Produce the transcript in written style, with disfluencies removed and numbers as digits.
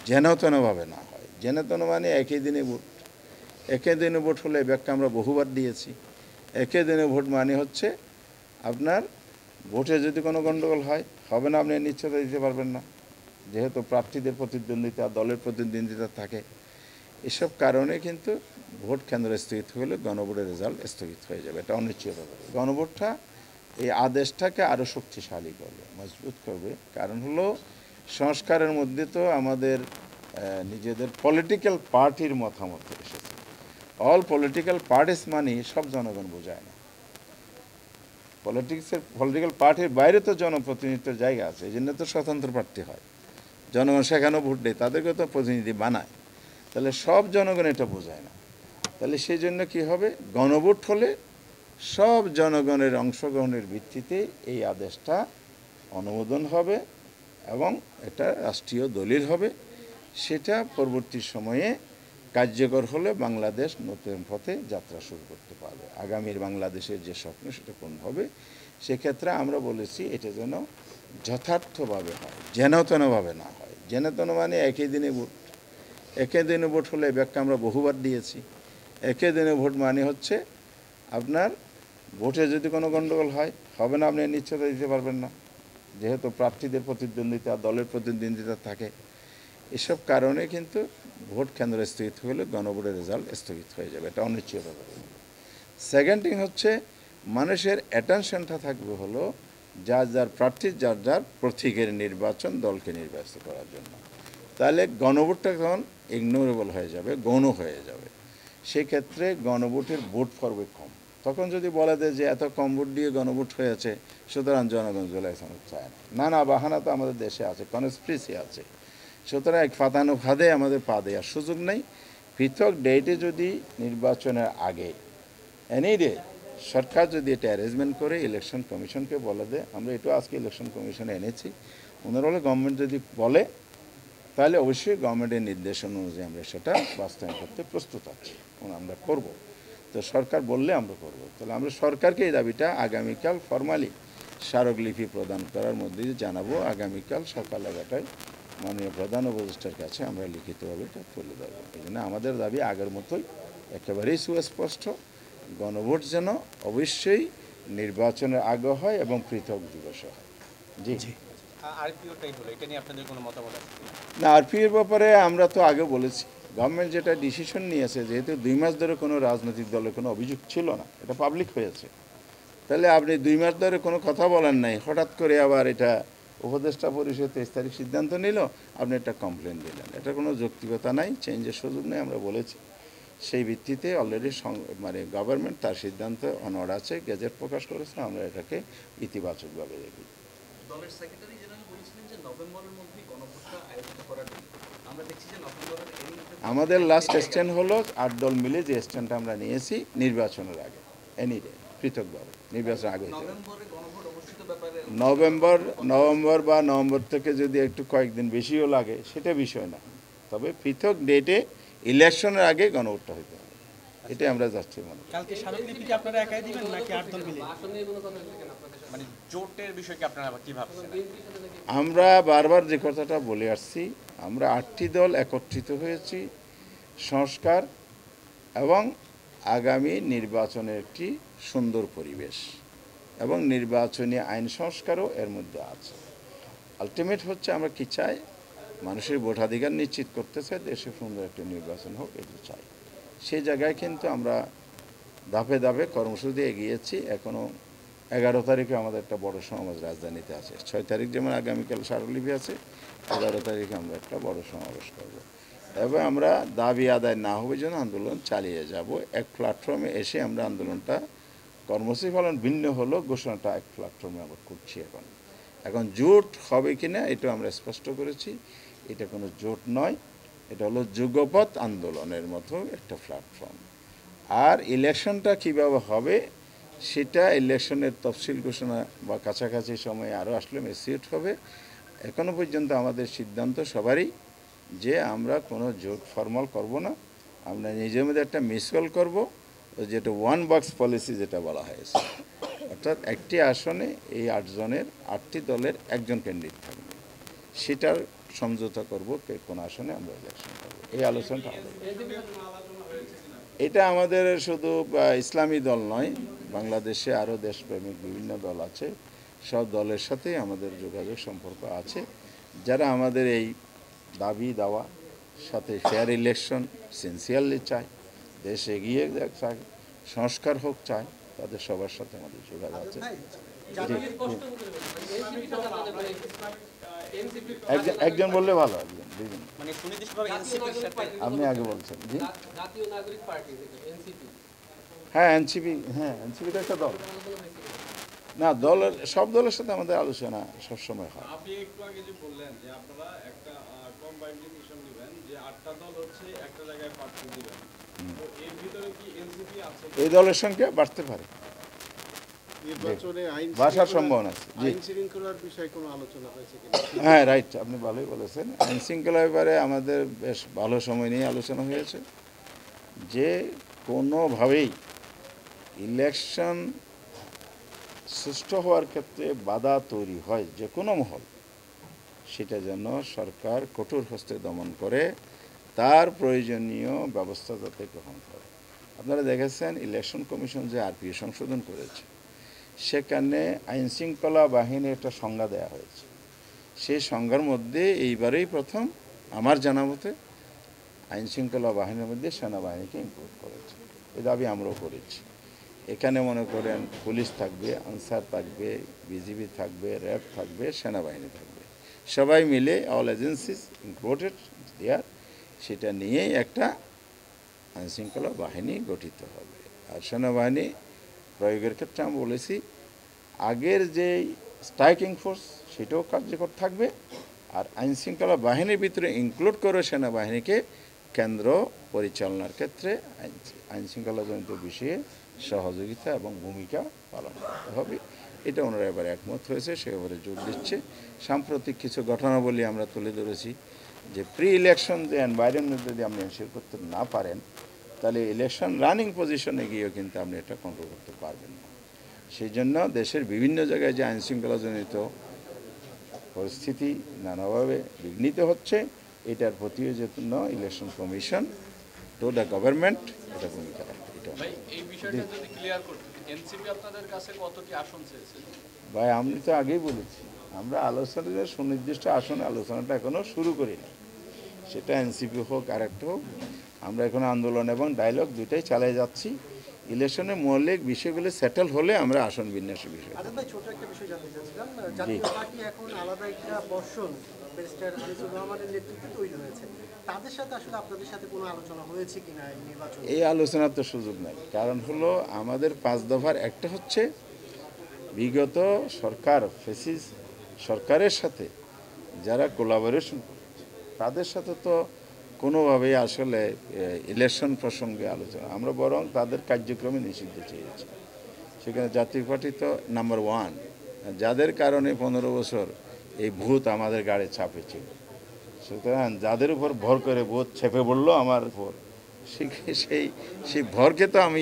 যেন তেনভাবে না হয়। যেন তেন মানে একই দিনে ভোট। একই দিনে ভোট হলে ব্যাখ্যা আমরা বহুবার দিয়েছি। একই দিনে ভোট মানে হচ্ছে আপনার ভোটে যদি কোনো গণ্ডগোল হয় হবে না, আপনি নিশ্চয়তা দিতে পারবেন না, যেহেতু প্রার্থীদের প্রতিদ্বন্দ্বিতা, দলের প্রতিদ্বন্দ্বিতা থাকে। এসব কারণে কিন্তু ভোট কেন্দ্র স্থগিত হলে গণভোটের রেজাল্ট স্থগিত হয়ে যাবে, এটা অনিশ্চিত হবে। গণভোটটা এই আদেশটাকে আরও শক্তিশালী করবে, মজবুত করবে। কারণ হলো সংস্কারের মধ্যে তো আমাদের নিজেদের পলিটিক্যাল পার্টির মতামত এসেছে। অল পলিটিক্যাল পার্টিস মানে সব জনগণ বোঝায় না। পলিটিক্যাল পার্টির বাইরে তো জনপ্রতিনিধিত্বের জায়গা আছে, এই জন্য তো স্বতন্ত্র প্রার্থী হয়। জনগণ সেখানেও ভোট দেয়, তাদেরকে তো প্রতিনিধি বানায়। তাহলে সব জনগণ এটা বোঝায় না। তাহলে সেই জন্য কী হবে, গণভোট হলে সব জনগণের অংশগ্রহণের ভিত্তিতে এই আদেশটা অনুমোদন হবে এবং এটা রাষ্ট্রীয় দলিল হবে। সেটা পরবর্তী সময়ে কার্যকর হলে বাংলাদেশ নতুন পথে যাত্রা শুরু করতে পারবে। আগামীর বাংলাদেশের যে স্বপ্ন সেটা পূর্ণ হবে। সেক্ষেত্রে আমরা বলেছি এটা যেন যথার্থভাবে হয়, যেন তেনভাবে না হয়। যেন তেন মানে একই দিনে ভোট। একই দিনে ভোট হলে ব্যাখ্যা আমরা বহুবার দিয়েছি। একই দিনে ভোট মানে হচ্ছে আপনার ভোটে যদি কোনো গণ্ডগোল হয় হবে না, আপনি নিশ্চয়তা দিতে পারবেন না, যেহেতু প্রার্থীদের প্রতিদ্বন্দ্বিতা, দলের প্রতিদ্বন্দ্বিতা থাকে। এসব কারণে কিন্তু ভোট কেন্দ্র স্থগিত হলে গণভোটের রেজাল্ট স্থগিত হয়ে যাবে, এটা অনিশ্চিত হবে। সেকেন্ড থিং হচ্ছে মানুষের অ্যাটেনশনটা থাকবে হলো যার যার প্রার্থীর যার যার প্রতীকের নির্বাচন, দলকে নির্বাচিত করার জন্য। তাহলে গণভোটটা তখন ইগনোরেবল হয়ে যাবে, গৌণ হয়ে যাবে। সেক্ষেত্রে গণভোটের ভোট পড়বে কম। তখন যদি বলা যায় যে এত কম ভোট দিয়ে গণভোট হয়েছে সুতরাং জনগণ জেলায়ন চায় না, না বাহানা তো আমাদের দেশে আছে, কনস্পিরেসি আছে। সুতরাং এক ফাতানো ফাঁদে আমাদের পা দেওয়ার সুযোগ নেই। পৃথক ডেটে যদি নির্বাচনের আগে এনি ডে সরকার যদি এটা অ্যারেঞ্জমেন্ট করে ইলেকশন কমিশনকে বলে দেয়, আমরা এটাও আজকে ইলেকশন কমিশনে এনেছি, ওনারা হলে গভর্নমেন্ট যদি বলে তাহলে অবশ্যই গভর্নমেন্টের নির্দেশনা অনুযায়ী আমরা সেটা বাস্তবায়ন করতে প্রস্তুত আছি, আমরা করব। তো সরকার বললে আমরা করব। তাহলে আমরা সরকারকে এই দাবিটা আগামীকাল ফরমালি স্মারকলিপি প্রদান করার মধ্যে দিয়ে জানাবো। আগামীকাল সকাল 11টায় মাননীয় প্রধান উপদেষ্টার কাছে আমরা লিখিতভাবে এটা তুলে ধরব। এই জন্য আমাদের দাবি আগের মতোই একেবারেই সুস্পষ্ট, গণভোট যেন অবশ্যই নির্বাচনের আগে হয় এবং পৃথক দিবসে হয়। জি না, আরপিওর ব্যাপারে আমরা তো আগে বলেছি, গভর্নমেন্ট যেটা ডিসিশন নিয়েছে, যেহেতু 2 মাস ধরে কোনো রাজনৈতিক দলের কোনো অভিযোগ ছিল না, এটা পাবলিক হয়েছে, তাহলে আপনি 2 মাস ধরে কোনো কথা বলেন নাই, হঠাৎ করে আবার এটা উপদেষ্টা পরিষদ 23 তারিখ সিদ্ধান্ত নিল, আপনি একটা কমপ্লেন দিলেন, এটা কোনো যৌক্তিকতা নাই, চেঞ্জের সুযোগ নেই। আমরা বলেছি সেই ভিত্তিতে অলরেডি মানে গভর্নমেন্ট তার সিদ্ধান্ত অনড় আছে, গেজেট প্রকাশ করেছে, আমরা এটাকে ইতিবাচকভাবে দেখি। দলের সেক্রেটারি জেনারেল বলেছিলেন যে নভেম্বরের মধ্যে গণভোটটা আয়োজিত করার জন্য। আমরা দেখছি যে নভেম্বরের আমাদের লাস্ট স্ট্যান্ড হলো 8 দল মিলে যে স্ট্যান্ডটা আমরা নিয়েছি নির্বাচনের আগে, এনি ডে পৃথকভাবে নির্বাচন আগে নভেম্বর বা নভেম্বর থেকে যদি একটু কয়েকদিন বেশিও লাগে সেটা বিষয় না, তবে পৃথক ডেটে ইলেকশনের আগে গণভোটটা হইতে হবে, এটাই আমরা যাচ্ছি। কালকে স্মারকলিপি কি আপনারা একাই দিবেন নাকি 8 দল মিলে? মানে জোটের বিষয় কি আপনারা কি ভাবছেন? আমরা বারবার যে কথাটা বলে আসছি, আমরা 8টি দল একত্রিত হয়েছি সংস্কার এবং আগামী নির্বাচনের একটি সুন্দর পরিবেশ এবং নির্বাচনী আইন সংস্কারও এর মধ্যে আছে। আলটিমেট হচ্ছে আমরা কি চাই, মানুষের ভোটাধিকার নিশ্চিত করতে চাই, দেশে সুন্দর একটি নির্বাচন হোক, এটি চাই। সেই জায়গায় কিন্তু আমরা ধাপে ধাপে কর্মসূচি এগিয়েছি। এখনও 11 তারিখে আমাদের একটা বড় সমাবেশ রাজধানীতে আছে, 6 তারিখ যেমন আগামীকাল স্মারকলিপি আছে, 11 তারিখে আমরা একটা বড় সমাবেশ করব এবং আমরা দাবি আদায় না হবে যেন আন্দোলন চালিয়ে যাব। এক প্ল্যাটফর্মে এসে আমরা আন্দোলনটা কর্মসূচি পালন ভিন্ন হলো, ঘোষণাটা এক প্ল্যাটফর্মে আমরা করছি। এখন জোট হবে কিনা এটা আমরা স্পষ্ট করেছি, এটা কোনো জোট নয়, এটা হলো যুগপৎ আন্দোলনের মতো একটা প্ল্যাটফর্ম। আর ইলেকশনটা কীভাবে হবে সেটা ইলেকশনের তফসিল ঘোষণা বা কাছাকাছি সময়ে আরও আসলে মেসিউট হবে। এখনও পর্যন্ত আমাদের সিদ্ধান্ত সবারই যে আমরা কোনো জোট ফর্মাল করব না, আমরা নিজের মধ্যে একটা মিসকল করব, যেটা 1 বক্স পলিসি যেটা বলা হয়েছে, অর্থাৎ একটি আসনে এই 8 জনের 8টি দলের একজন ক্যান্ডিডেট থাকবে, সেটার সমঝোতা করব কে কোন আসনে আমরা ইলেকশন করব, এই আলোচনাটা আমাদের। এটা আমাদের শুধু ইসলামী দল নয়, বাংলাদেশে আরও দেশপ্রেমিক বিভিন্ন দল আছে, সব দলের সাথেই আমাদের যোগাযোগ সম্পর্ক আছে, যারা আমাদের এই দাবি দাওয়া সাথে ফেয়ার ইলেকশন সিনসিয়ারলি চায়, দেশ এগিয়ে যাক চায়, সংস্কার হোক চায়, তাদের সবার সাথে আমাদের যোগাযোগ আছে। একজন বললে ভালো, একজন দুজন, মানে সুনির্দিষ্টভাবে এনসিপির সাথে আপনি আগে বলছেন। জি, জাতীয় নাগরিক পার্টি এনসিপি হ্যাঁ এনসিপি, হ্যাঁ এনসিপিটা একটা দল না, দলের সব দলের সাথে আমাদের আলোচনা সবসময় হয়। আপনি একটু আগে যে বললেন যে আপনারা একটা কম্বাইন্ড ডিসিশন নেবেন যে 8টা দল হচ্ছে একটা জায়গায় প্রার্থী দিবেন, তো এর ভিতরে কি এনসিপি আছে? এই দলের সংখ্যা বাড়তে পারে, নির্বাচনে বাড়ার সম্ভাবনা আছে। জি, আইন শৃঙ্খলার বিষয়ে কোনো আলোচনা হয়েছে কিনা? হ্যাঁ রাইট, আপনি ভালোই বলেছেন। আইন শৃঙ্খলার ব্যাপারে আমাদের বেশ ভালো সময় নিয়ে আলোচনা হয়েছে, যে কোনোভাবেই ইলেকশন সুষ্ঠু হওয়ার ক্ষেত্রে বাধা তৈরি হয় যে কোনো মহল, সেটা যেন সরকার কঠোর হস্তে দমন করে, তার প্রয়োজনীয় ব্যবস্থা যাতে গ্রহণ করে। আপনারা দেখেছেন ইলেকশন কমিশন যে আরপিও সংশোধন করেছে, সেখানে আইনশৃঙ্খলা বাহিনীর একটা সংজ্ঞা দেওয়া হয়েছে। সেই সংজ্ঞার মধ্যে এইবারেই প্রথম আমার জানা মতে আইনশৃঙ্খলা বাহিনীর মধ্যে সেনাবাহিনীকে ইনক্লুড করেছে। এই দাবি আমরাও করেছি। এখানে মনে করেন পুলিশ থাকবে, আনসার থাকবে, বিজিবি থাকবে, র্যাব থাকবে, সেনাবাহিনী থাকবে, সবাই মিলে অল এজেন্সিস ইনক্লুডেড দেয়ার, সেটা নিয়েই একটা আইনশৃঙ্খলা বাহিনী গঠিত হবে। আর সেনাবাহিনী প্রয়োগের ক্ষেত্রে আমি বলেছি আগের যে স্ট্রাইকিং ফোর্স সেটাও কার্যকর থাকবে, আর আইনশৃঙ্খলা বাহিনীর ভিতরে ইনক্লুড করে সেনাবাহিনীকে কেন্দ্র পরিচালনার ক্ষেত্রে আইনশৃঙ্খলাজনিত বিষয়ে সহযোগিতা এবং ভূমিকা পালন করতে হবে। এটা ওনারা এবার একমত হয়েছে, সে ব্যাপারে জোর দিচ্ছে। সাম্প্রতিক কিছু ঘটনাবলী আমরা তুলে ধরেছি, যে প্রি ইলেকশন যে এনভায়রনমেন্ট যদি আপনি এনশিওর করতে না পারেন, তাহলে ইলেকশন রানিং পজিশনে গিয়েও কিন্তু আপনি এটা কন্ট্রোল করতে পারবেন না। সেই জন্য দেশের বিভিন্ন জায়গায় যে আইনশৃঙ্খলাজনিত পরিস্থিতি নানাভাবে বিঘ্নিত হচ্ছে, এটার প্রতিও জন্য election commission to the government এটা ভূমিকা রাখবে। এটা ভাই এই বিষয়টা যদি ক্লিয়ার করতে, এনসিপি আপনাদের কাছে কতটি আসন চেয়েছে? ভাই আমি তো আগেই বলেছি, আমরা আলোচনা সুনির্দিষ্ট আসনে আলোচনাটা এখনো শুরু করিনি। সেটা এনসিপি হোক আর একটা হোক, আমরা এখন আন্দোলন এবং ডায়লগ দুইটাই চালিয়ে যাচ্ছি। ইলেকশনের মৌলিক বিষয়গুলো সেটেল হলে আমরা আসন বিন্যাসের বিষয়। আজাদ ভাই, ছোট একটা বিষয় জানতে চাচ্ছিলাম। জাতীয় পার্টি এখন আলাদা একটা বর্ষণ ব্যারিস্টার আনিসুর রহমানের নেতৃত্বে তৈরি হয়েছে, তাদের সাথে আসলে আপনাদের সাথে কোনো আলোচনা হয়েছে কিনা এই নির্বাচনে? এই আলোচনার তো সুযোগ নাই, কারণ হলো আমাদের 5 দফার একটা হচ্ছে বিগত সরকার ফেসিস সরকারের সাথে যারা কোলাবোরেশন করছে, তাদের সাথে তো কোনোভাবেই আসলে ইলেকশন প্রসঙ্গে আলোচনা, আমরা বরং তাদের কার্যক্রমে নিষিদ্ধ চেয়েছি। সেখানে জাতীয় পার্টি তো নাম্বার 1, যাদের কারণে 15 বছর এই ভূত আমাদের গাড়ি চাপেছিল, সুতরাং যাদের উপর ভর করে ভূত চেপে পড়লো আমার উপর, সেই ভরকে তো আমি